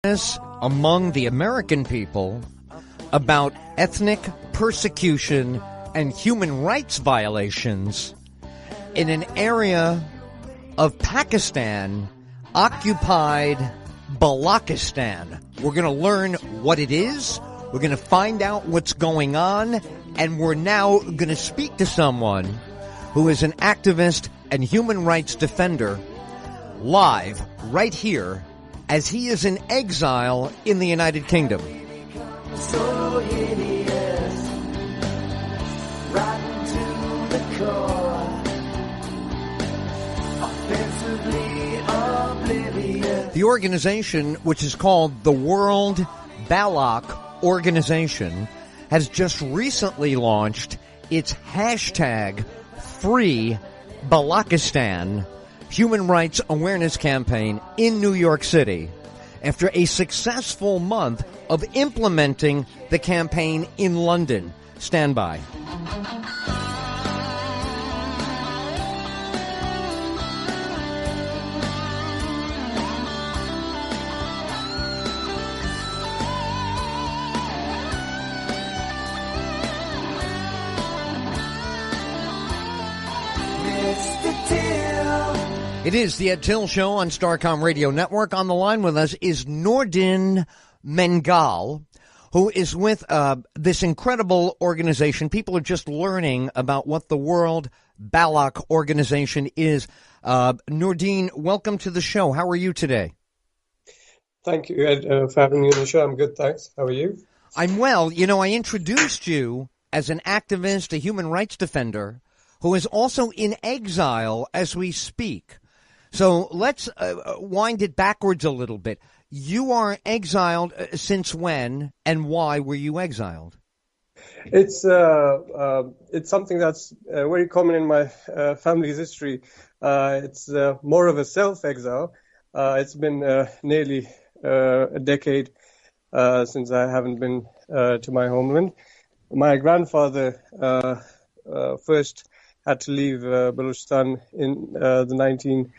Among the American people about ethnic persecution and human rights violations in an area of Pakistan-occupied Balochistan. We're going to learn what it is, we're going to find out what's going on, and we're now going to speak to someone who is an activist and human rights defender live right here as he is in exile in the United Kingdom. So hideous, rotten to the core, offensively oblivious. The organization, which is called the World Baloch Organization, has just recently launched its hashtag Free Balochistan human rights awareness campaign in New York City after a successful month of implementing the campaign in London. Stand by. It is the Ed Tyll Show on Starcom Radio Network. On the line with us is Noordin Mengal, who is with this incredible organization. People are just learning about what the World Baloch Organization is. Noordin, welcome to the show. How are you today? Thank you, Ed, for having me on the show. I'm good, thanks. How are you? I'm well. You know, I introduced you as an activist, a human rights defender, who is also in exile as we speak. So let's wind it backwards a little bit. You are exiled since when, and why were you exiled? It's something that's very common in my family's history. It's more of a self-exile. It's been nearly a decade since I haven't been to my homeland. My grandfather first had to leave Balochistan in the 1970s,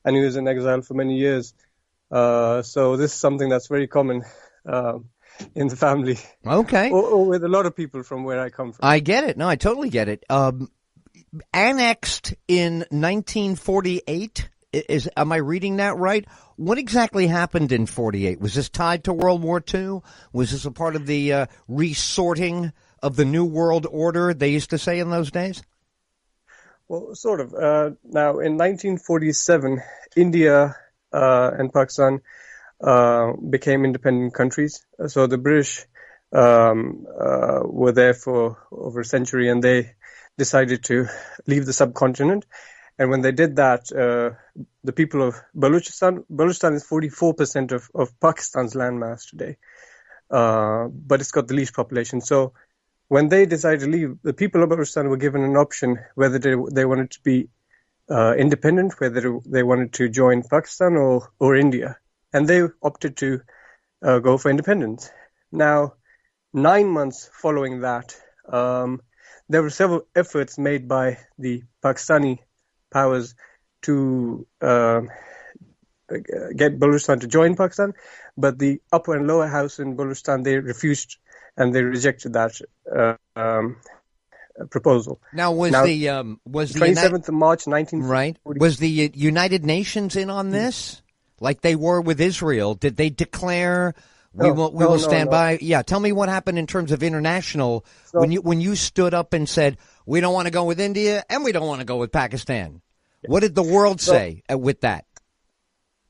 and he was in exile for many years. So this is something that's very common in the family. Okay. Or with a lot of people from where I come from. I get it. No, I totally get it. Annexed in 1948, am I reading that right? What exactly happened in 48? Was this tied to World War II? Was this a part of the resorting of the New World Order, they used to say in those days? Well, sort of. Now, in 1947, India and Pakistan became independent countries. So the British were there for over a century, and they decided to leave the subcontinent. And when they did that, the people of Balochistan is 44% of Pakistan's landmass today, but it's got the least population. So when they decided to leave, the people of Pakistan were given an option whether they wanted to be independent, whether they wanted to join Pakistan or India. And they opted to go for independence. Now, 9 months following that, there were several efforts made by the Pakistani powers to get Balochistan to join Pakistan, but the upper and lower house in Balochistan, they refused and they rejected that proposal. Now, was the 27th of March, 1940. Right? Was the United Nations in on this, like they were with Israel? Did they declare we will stand by? Yeah, tell me what happened in terms of international when you stood up and said we don't want to go with India and we don't want to go with Pakistan. What did the world say with that?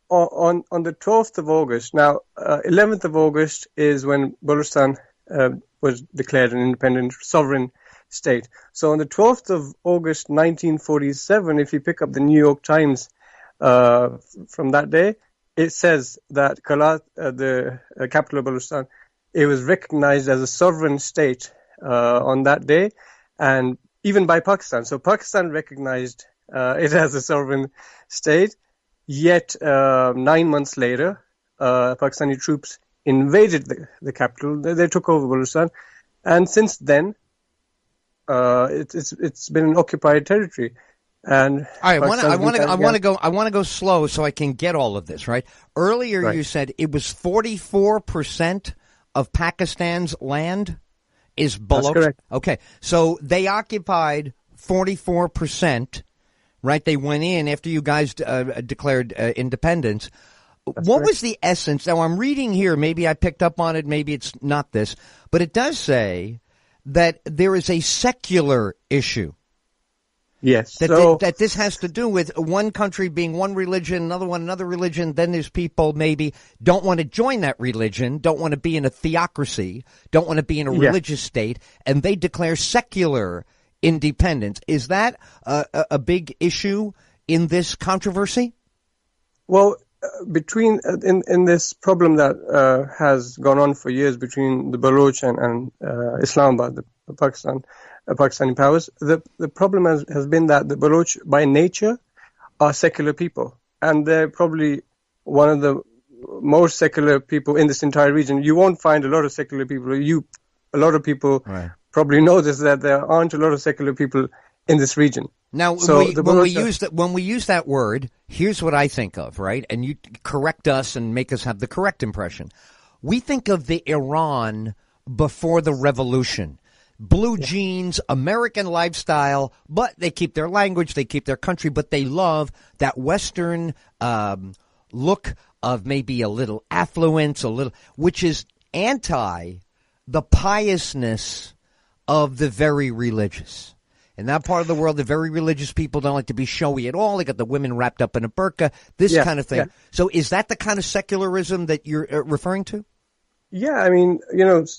On the 12th of August. Now, 11th of August is when Balochistan was declared an independent sovereign state. So on the 12th of August 1947, if you pick up the New York Times from that day, it says that Kalat, the capital of Balochistan, it was recognized as a sovereign state on that day, and even by Pakistan. So Pakistan recognized it as a sovereign state, yet 9 months later, Pakistani troops invaded the capital. They took over Balochistan, and since then, it's been an occupied territory. And all right, I want to go slow so I can get all of this, right? Earlier Right. you said it was 44% of Pakistan's land is That's Baloch. correct. Okay, so they occupied 44%, right? They went in after you guys declared independence. What correct. was the essence? Now, I'm reading here, maybe I picked up on it, maybe it's not this, but it does say that there is a secular issue. Yes. That this has to do with one country being one religion, another one another religion. Then there's people maybe don't want to join that religion, don't want to be in a theocracy, don't want to be in a religious state, and they declare secular independence. Is that a big issue in this controversy? Well, between in this problem that has gone on for years between the Baloch and Islamabad, the Pakistani powers, the problem has been that the Baloch by nature are secular people, and they're probably one of the most secular people in this entire region. You won't find a lot of secular people. A lot of people Right. probably notice that there aren't a lot of secular people in this region. Now, So when we use that word, here's what I think of, right? And you correct us and make us have the correct impression. We think of the Iran before the revolution. Blue jeans, American lifestyle, but they keep their language, they keep their country, but they love that Western look of maybe a little affluence, which is anti the piousness of the very religious. In that part of the world, the very religious people don't like to be showy at all. They got the women wrapped up in a burqa, this kind of thing. Yeah. So is that the kind of secularism that you're referring to? Yeah, I mean,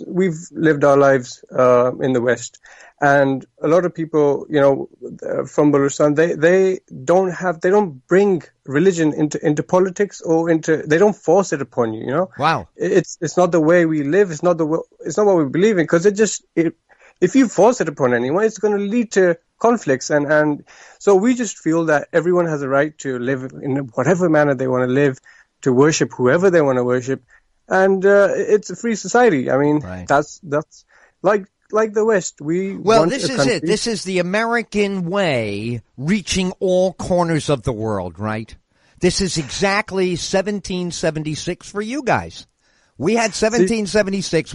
we've lived our lives in the West, and a lot of people, from Balochistan, they don't bring religion into politics they don't force it upon you. Wow. It's not the way we live. It's not what we believe in, because if you force it upon anyone, it's going to lead to conflicts, and so we just feel that everyone has a right to live in whatever manner they want to live, to worship whoever they want to worship. And it's a free society. I mean, Right. that's like the West. This is it. This is the American way, reaching all corners of the world, right? This is exactly 1776 for you guys. We had 1776.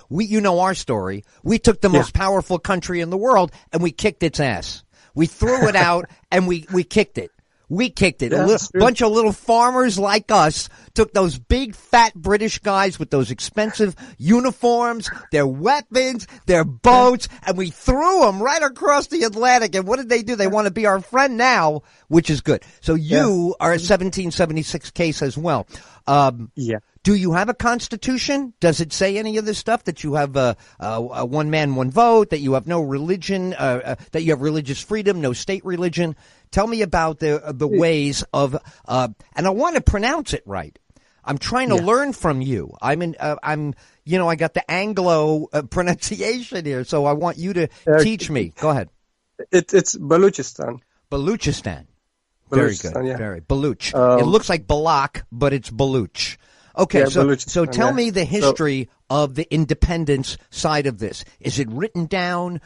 You know our story. We took the most powerful country in the world and we kicked its ass. We threw it out and we kicked it. We kicked it. Yeah, A bunch of little farmers like us took those big, fat British guys with those expensive uniforms, their weapons, their boats, and we threw them right across the Atlantic. And what did they do? They want to be our friend now, which is good. So you are a 1776 case as well. Do you have a constitution? Does it say any of this stuff, that you have a one man, one vote, that you have no religion, that you have religious freedom, no state religion? Tell me about the ways of, and I want to pronounce it right. I'm trying to learn from you. I got the Anglo pronunciation here, so I want you to teach me. Go ahead. It's Balochistan. Balochistan. Very good. Yeah. Very Baloch. It looks like Balak, but it's Baloch. Okay, so tell me the history of the independence side of this. Is it written down?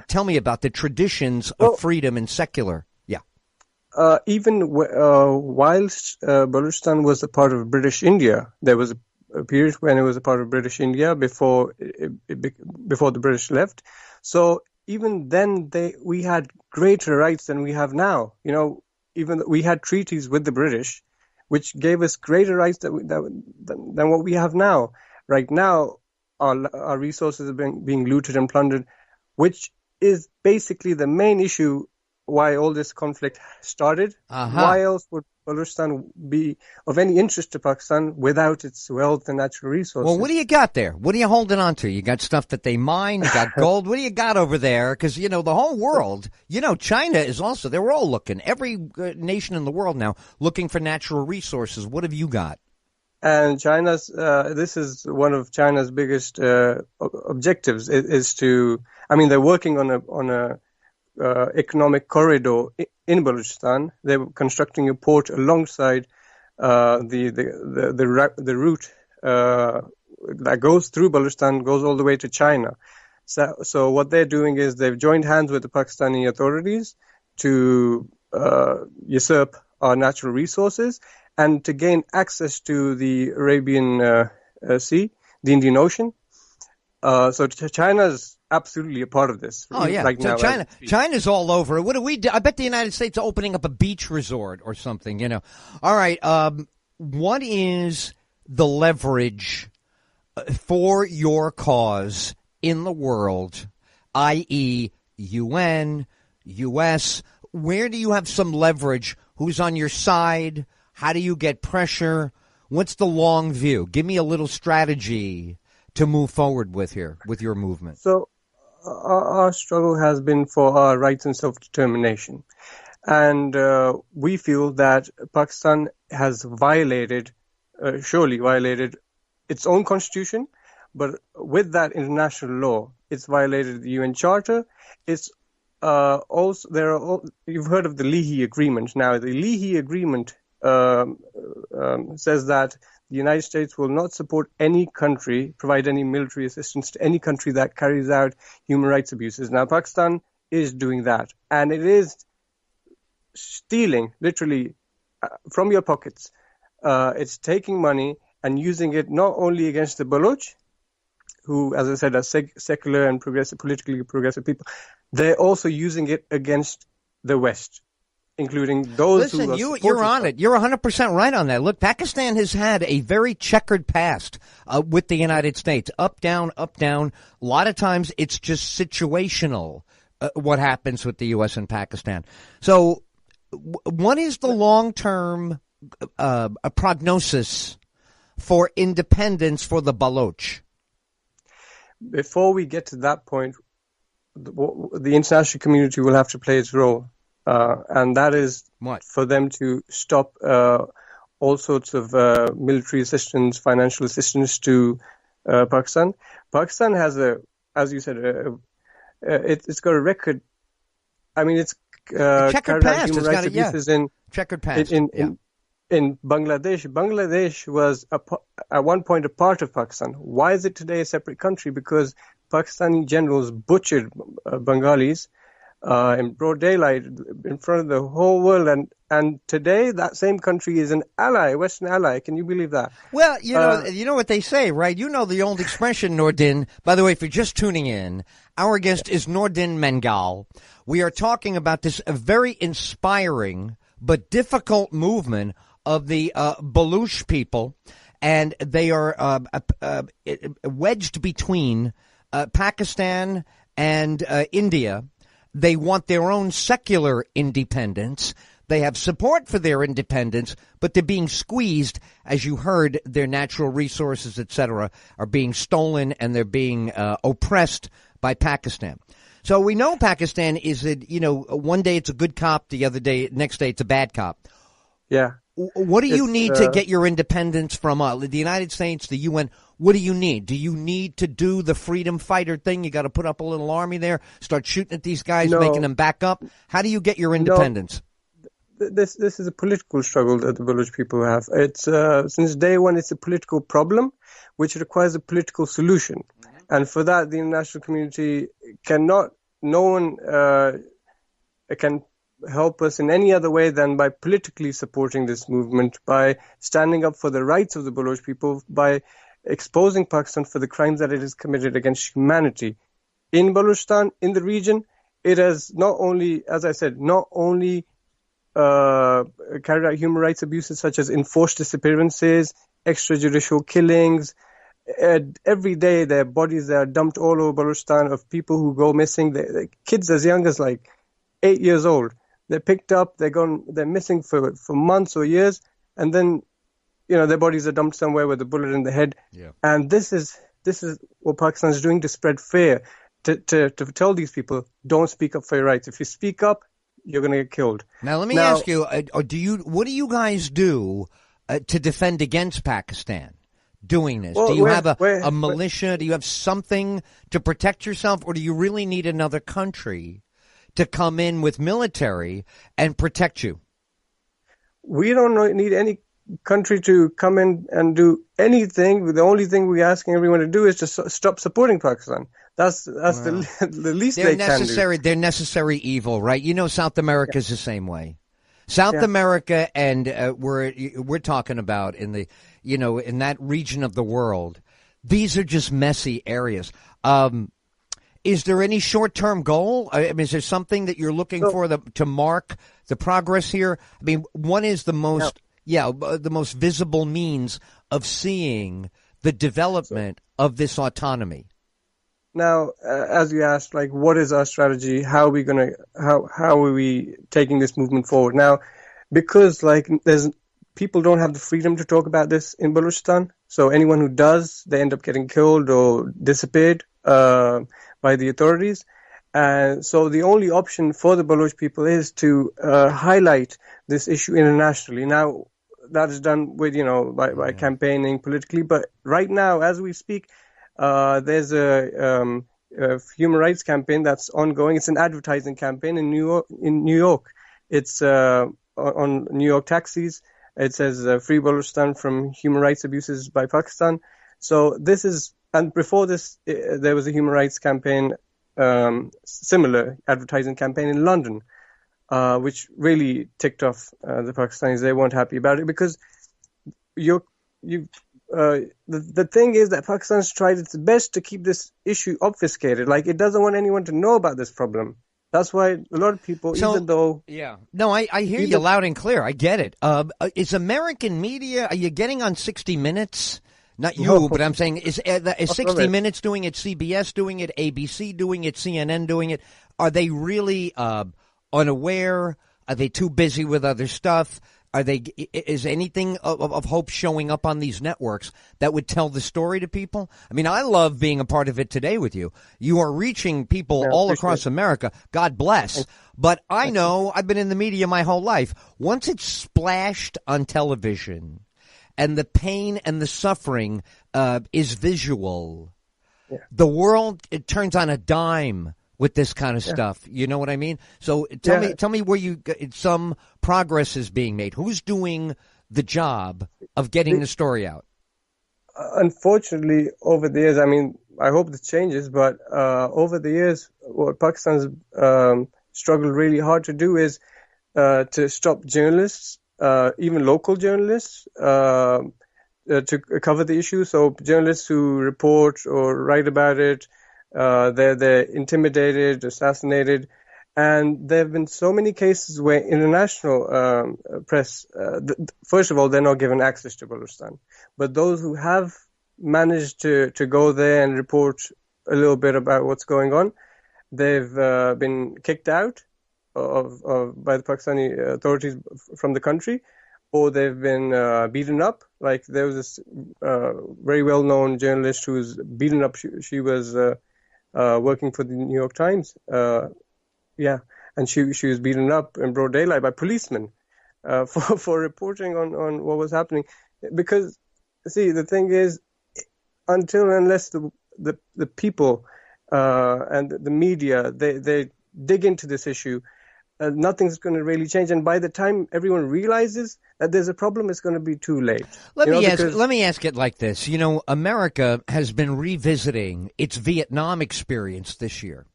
Tell me about the traditions of freedom and secular. Yeah. Even whilst Balochistan was a part of British India, there was a period when it was a part of British India before the British left. So even then, we had greater rights than we have now. Even we had treaties with the British, which gave us greater rights than what we have now. Right now, our resources are being looted and plundered, which is basically the main issue why all this conflict started. Why else would Balochistan be of any interest to Pakistan without its wealth and natural resources? Well, what do you got there? What are you holding on to? You got stuff that they mine, you got gold. What do you got over there? Because, the whole world, China is also, they're all looking. Every nation in the world now looking for natural resources. What have you got? And this is one of China's biggest objectives is to, they're working on a economic corridor in Balochistan. They're constructing a port alongside the route that goes through Balochistan, goes all the way to China. So what they're doing is they've joined hands with the Pakistani authorities to usurp our natural resources and to gain access to the Arabian Sea, the Indian Ocean. So China's absolutely a part of this. Oh, yeah. Right So now, China's all over it. What do we do? I bet the United States is opening up a beach resort or something, you know. All right. What is the leverage for your cause in the world, i.e., UN, U.S.? Where do you have some leverage? Who's on your side? How do you get pressure? What's the long view? Give me a little strategy to move forward with here, with your movement. So our struggle has been for our rights and self-determination. And we feel that Pakistan has surely violated its own constitution, but with that international law, it's violated the UN Charter. It's also you've heard of the Leahy Agreement. Now, the Leahy Agreement says that the United States will not support any country, provide any military assistance to any country that carries out human rights abuses. Now, Pakistan is doing that, and it is stealing, literally, from your pockets. It's taking money and using it not only against the Baloch, who, as I said, are secular and politically progressive people, they're also using it against the West, including those who are you're on it. You're 100% right on that. Look, Pakistan has had a very checkered past with the United States. Up, down, up, down. A lot of times it's just situational, what happens with the U.S. and Pakistan. So what is the long-term prognosis for independence for the Baloch? Before we get to that point, the international community will have to play its role. And that is for them to stop all sorts of military assistance, financial assistance to Pakistan. Pakistan has as you said, it's got a record. I mean, it's checkered past. Human rights abuses in checkered past. In Bangladesh. Bangladesh was at one point a part of Pakistan. Why is it today a separate country? Because Pakistani generals butchered Bengalis in broad daylight in front of the whole world, and today that same country is an ally, Western ally. Can you believe that? Well, you know what they say, right? You know the old expression, Noordin. By the way, if you're just tuning in, our guest is Noordin Mengal. We are talking about this very inspiring but difficult movement of the Baloch people, and they are wedged between Pakistan and India. They want their own secular independence. They have support for their independence, but they're being squeezed. As you heard, their natural resources, etc., are being stolen, and they're being oppressed by Pakistan. So we know Pakistan is, one day it's a good cop, next day it's a bad cop. Yeah. What do you need to get your independence from the United States, the UN? What do you need? Do you need to do the freedom fighter thing? You got to put up a little army there, start shooting at these guys, making them back up? How do you get your independence? No, this is a political struggle that the Baloch people have. It's since day one, it's a political problem, which requires a political solution. And for that, the international community no one can help us in any other way than by politically supporting this movement, by standing up for the rights of the Baloch people, by exposing Pakistan for the crimes that it has committed against humanity. In Balochistan, in the region, it has not only carried out human rights abuses such as enforced disappearances, extrajudicial killings. Every day, their bodies are dumped all over Balochistan of people who go missing. They're kids as young as 8 years old. They're picked up. They're missing for months or years, and then their bodies are dumped somewhere with a bullet in the head. Yeah. And this is what Pakistan is doing to spread fear, to tell these people, don't speak up for your rights. If you speak up, you're going to get killed. Now, let me ask you, what do you guys do to defend against Pakistan doing this? Do you have a militia? Do you have something to protect yourself, or do you really need another country to come in with military and protect you? We don't need any country to come in and do anything. The only thing we're asking everyone to do is to stop supporting Pakistan. That's the least they can do. They're necessary evil, right? You know, South America is the same way. South America, and we're talking about in the, you know, in that region of the world. These are just messy areas. Is there any short-term goal? I mean, is there something that you're looking for to mark the progress here? I mean, one is the most, the most visible means of seeing the development of this autonomy. Now, as you asked, like, what is our strategy? How are we taking this movement forward? Now, because like people don't have the freedom to talk about this in Balochistan, so anyone who does, they end up getting killed or disappeared by the authorities. And so the only option for the Baloch people is to highlight this issue internationally. Now, that is done with, you know, by campaigning politically. But right now, as we speak, there's a human rights campaign that's ongoing. It's an advertising campaign in New York. It's on New York taxis. It says "Free Balochistan from Human Rights Abuses by Pakistan." So this is, and before this, there was a human rights campaign, similar advertising campaign in London, which really ticked off the Pakistanis. They weren't happy about it because the thing is that Pakistan's tried its best to keep this issue obfuscated. Like, it doesn't want anyone to know about this problem. That's why a lot of people, even though... Yeah. No, I hear you loud and clear. I get it. Is American media, are you getting on 60 Minutes? Not you, but I'm saying, is 60 Minutes doing it, CBS doing it, ABC doing it, CNN doing it? Are they really unaware? Are they too busy with other stuff? Is anything of hope showing up on these networks that would tell the story to people? I mean, I love being a part of it today with you. You are reaching people all across America. God bless. But I know, I've been in the media my whole life. Once it's splashed on television and the pain and the suffering is visual, the world, it turns on a dime with this kind of stuff. You know what I mean? So tell me where some progress is being made. Who's doing the job of getting the story out? Unfortunately, over the years, I mean, I hope this changes, but over the years, what Pakistan's struggled really hard to do is to stop journalists, even local journalists, to cover the issue. So journalists who report or write about it, they're intimidated, assassinated, and there have been so many cases where international press, first of all, they're not given access to Balochistan, but those who have managed to go there and report a little bit about what's going on, they've been kicked out by the Pakistani authorities from the country, or they've been beaten up. Like, there was this very well-known journalist who was beaten up. She was working for the New York Times, and she was beaten up in broad daylight by policemen for reporting on what was happening. Because, see, the thing is, unless the people and the media they dig into this issue, nothing's going to really change. And by the time everyone realizes that there's a problem, it's going to be too late. Let me ask it like this. You know, America has been revisiting its Vietnam experience this year.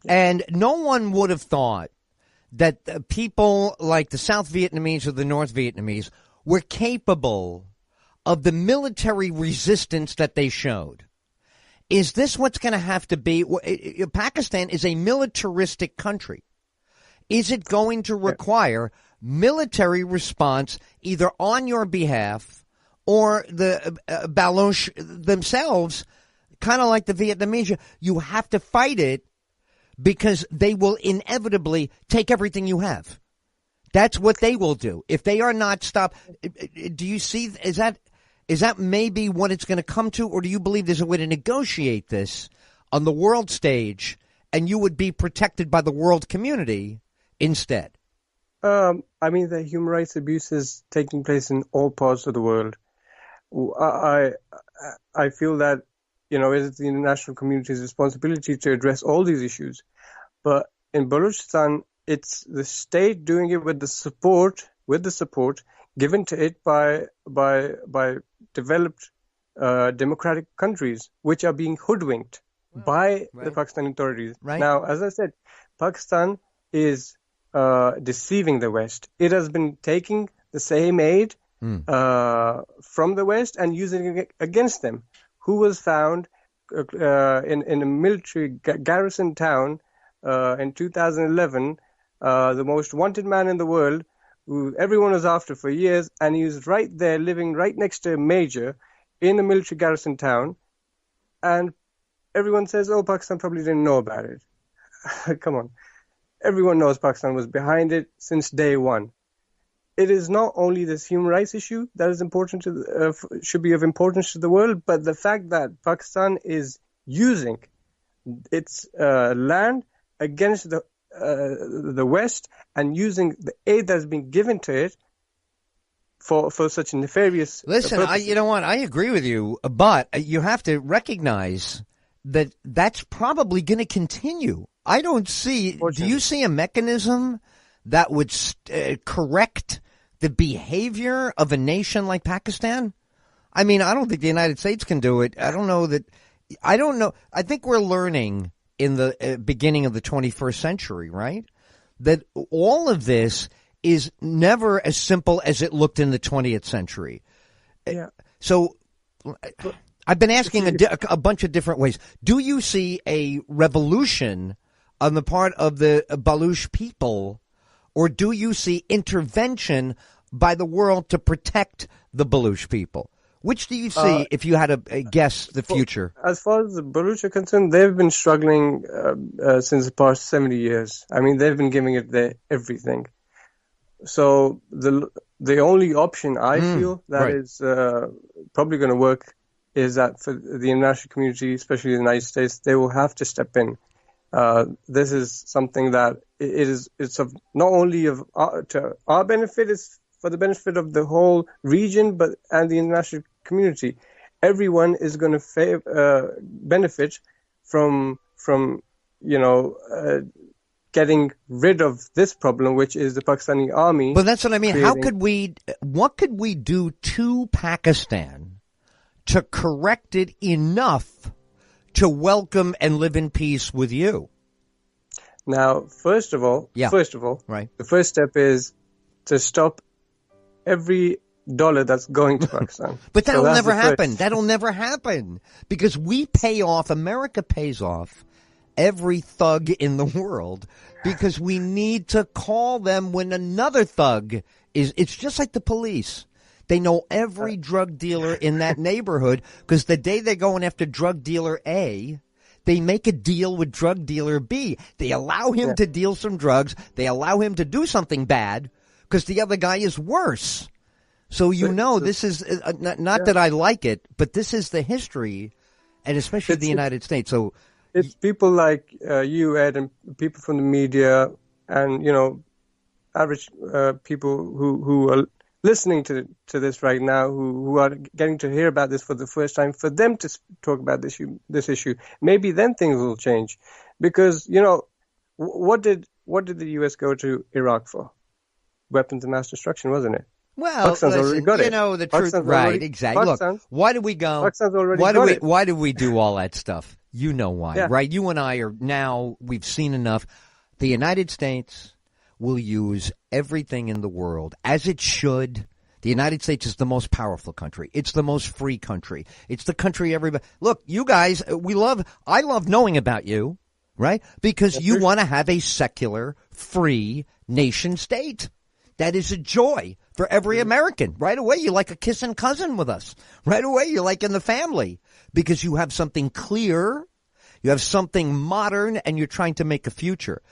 And no one would have thought that people like the South Vietnamese or the North Vietnamese were capable of the military resistance that they showed. Is this what's going to have to be? Pakistan is a militaristic country. Is it going to require military response either on your behalf or the Baloch themselves, kind of like the Vietnamese? You have to fight it because they will inevitably take everything you have. That's what they will do. If they are not stopped, do you see, is that maybe what it's going to come to, or do you believe there's a way to negotiate this on the world stage and you would be protected by the world community instead? I mean, the human rights abuses taking place in all parts of the world. I feel that, you know, it's the international community's responsibility to address all these issues. But in Balochistan, it's the state doing it with the support, given to it by developed democratic countries, which are being hoodwinked by the Pakistani authorities. Right. Now, as I said, Pakistan is deceiving the West. It has been taking the same aid from the West and using it against them. Who was found in a military garrison town in 2011, the most wanted man in the world, who everyone was after for years, and he was right there, living right next to a major in a military garrison town, and everyone says, oh, Pakistan probably didn't know about it. Come on. Everyone knows Pakistan was behind it since day one. It is not only this human rights issue that is important to should be of importance to the world, but the fact that Pakistan is using its land against the West and using the aid that's been given to it for such nefarious Listen, purposes. you know what? I agree with you, but you have to recognize that that's probably going to continue. I don't see. Do you see a mechanism that would correct the behavior of a nation like Pakistan? I mean, I don't think the United States can do it. I don't know. I think we're learning in the beginning of the 21st century, right? That all of this is never as simple as it looked in the 20th century. Yeah. So I've been asking a bunch of different ways. Do you see a revolution on the part of the Baloch people, or do you see intervention by the world to protect the Baloch people? Which do you see if you had to guess the future? As far as the Baloch are concerned, they've been struggling since the past 70 years. I mean, they've been giving it their everything. So the only option I feel that is probably going to work is that for the international community, especially the United States, they will have to step in. This is something that it's of not only of to our benefit, it's for the benefit of the whole region, and the international community. Everyone is going to benefit from getting rid of this problem, which is the Pakistani army. But that's what I mean. What could we do to Pakistan to correct it enough to welcome and live in peace with you? Now, first of all, right. The first step is to stop every dollar that's going to Pakistan. But that'll never happen. That'll never happen because America pays off every thug in the world because we need to call them when another thug it's just like the police. They know every drug dealer in that neighborhood because the day they're going after drug dealer A, they make a deal with drug dealer B. They allow him to deal some drugs. They allow him to do something bad because the other guy is worse. So this is not that I like it, but this is the history, and especially the United States. So it's people like you, Ed, and people from the media, and average people who are listening to this right now, who are getting to hear about this for the first time, for them to talk about this issue. Maybe then things will change, because what did the U.S. go to Iraq for? Weapons of mass destruction, wasn't it? Well, Pakistan's already got it. The truth, right? Exactly. Look, why did we go? Pakistan's already got it. Why did we do all that stuff? You know why, right? You and I we've seen enough. The United States will use everything in the world, as it should. The United States is the most powerful country. It's the most free country. It's the country everybody. Look, you guys, I love knowing about you, right? Because you want to have a secular, free nation state. That is a joy for every American. Right away, you're like a kissing cousin with us. Right away, you're like in the family because you have something clear, you have something modern, and you're trying to make a future.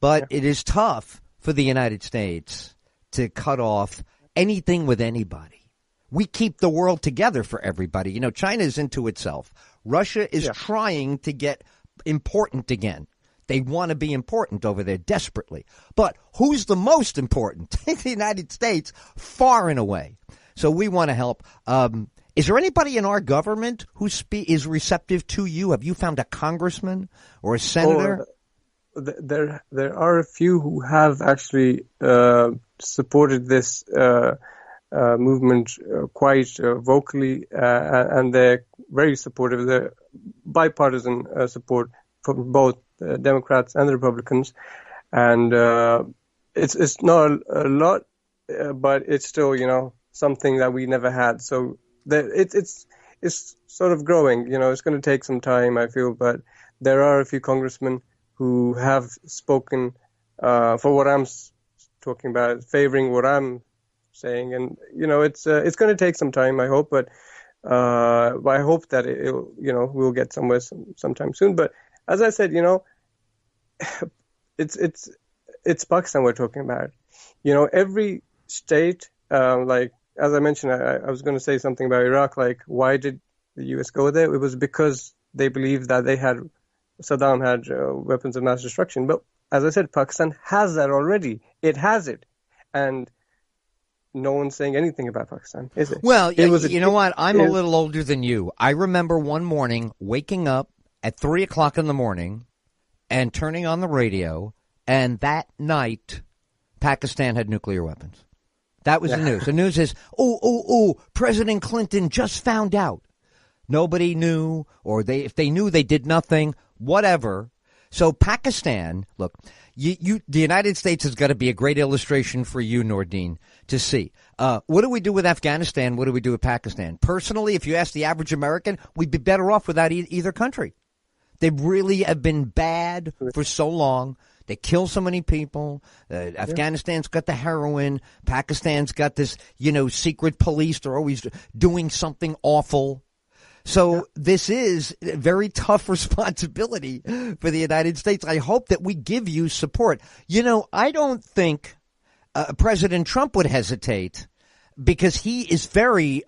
But it is tough for the United States to cut off anything with anybody. We keep the world together for everybody. China is into itself. Russia is trying to get important again. They want to be important over there desperately. But who's the most important? The United States, far and away. So we want to help. Is there anybody in our government who is receptive to you? Have you found a congressman or a senator? There are a few who have actually supported this movement quite vocally, and they're very supportive. They're bipartisan support from both Democrats and the Republicans, and it's not a lot, but it's still something that we never had. So it's sort of growing. It's going to take some time, I feel, but there are a few congressmen who have spoken for what I'm talking about, favoring what I'm saying, and it's going to take some time, I hope, but I hope that we'll get somewhere sometime soon. But as I said, it's Pakistan we're talking about. Every state, like as I mentioned, I was going to say something about Iraq. Like, why did the U.S. go there? It was because they believed that Saddam had weapons of mass destruction. But as I said, Pakistan has that already. It has it, and no one's saying anything about Pakistan, is it? Well, you know what? I'm a little older than you. I remember one morning waking up at 3 o'clock in the morning and turning on the radio, and that night, Pakistan had nuclear weapons. That was the news. The news is, President Clinton just found out. Nobody knew, or if they knew, they did nothing, whatever. So Pakistan, look, the United States has got to be a great illustration for you, Noordin, to see. What do we do with Afghanistan? What do we do with Pakistan? Personally, if you ask the average American, we'd be better off without either country. They really have been bad for so long. They kill so many people. Afghanistan's got the heroin. Pakistan's got this, secret police. They're always doing something awful. So this is a very tough responsibility for the United States. I hope that we give you support. I don't think President Trump would hesitate, because he is very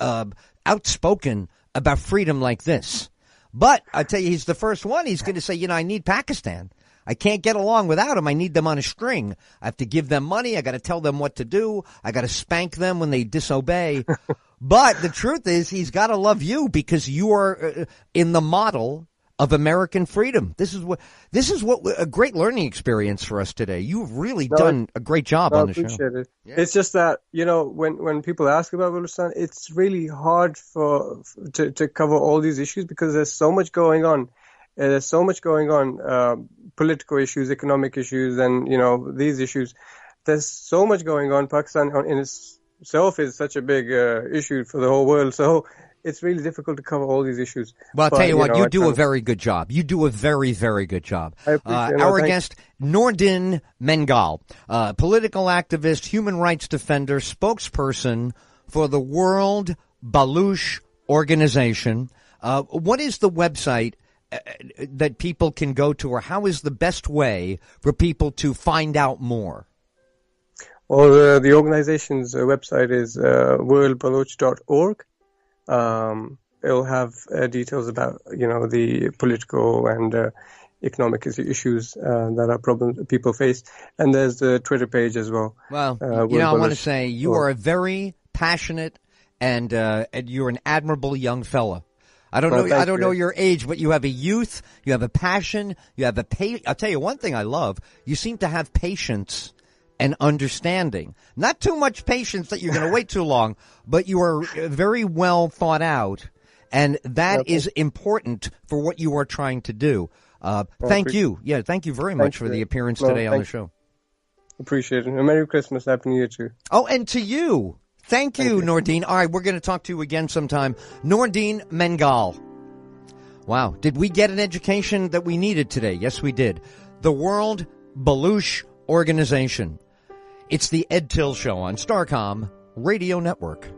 outspoken about freedom like this. But I tell you, he's the first one. He's going to say, I need Pakistan. I can't get along without them. I need them on a string. I have to give them money. I got to tell them what to do. I got to spank them when they disobey. But the truth is, he's got to love you, because you are in the model of American freedom. This is what a great learning experience for us today. You've really done a great job on the show. I appreciate it. Yeah. It's just that, when people ask about Balochistan, it's really hard to cover all these issues, because there's so much going on. There's so much going on, political issues, economic issues, and, these issues. There's so much going on. Pakistan in itself is such a big issue for the whole world. So it's really difficult to cover all these issues. Well, I'll tell you what, you do a very good job. You do a very, very good job. I appreciate our guest, Noordin Mengal, political activist, human rights defender, spokesperson for the World Baloch Organization. What is the website that people can go to, or how is the best way for people to find out more? Well, the organization's website is worldbaloch.org. It'll have details about, the political and economic issues that are problems people face. And there's the Twitter page as well. Well, I want to say you are a very passionate and you're an admirable young fella. I don't know your age, but you have a youth, you have a passion, you have I'll tell you one thing I love. You seem to have patience and understanding. Not too much patience that you're going to wait too long, but you are very well thought out, and that is important for what you are trying to do. Thank you. Yeah, thank you very much for the appearance today on the show. Appreciate it. Merry Christmas. Happy New Year too. Oh, and to you. Thank you, Noordin. All right, we're going to talk to you again sometime. Noordin Mengal. Wow. Did we get an education that we needed today? Yes, we did. The World Baloch Organization. It's the Ed Tyll Show on Starcom Radio Network.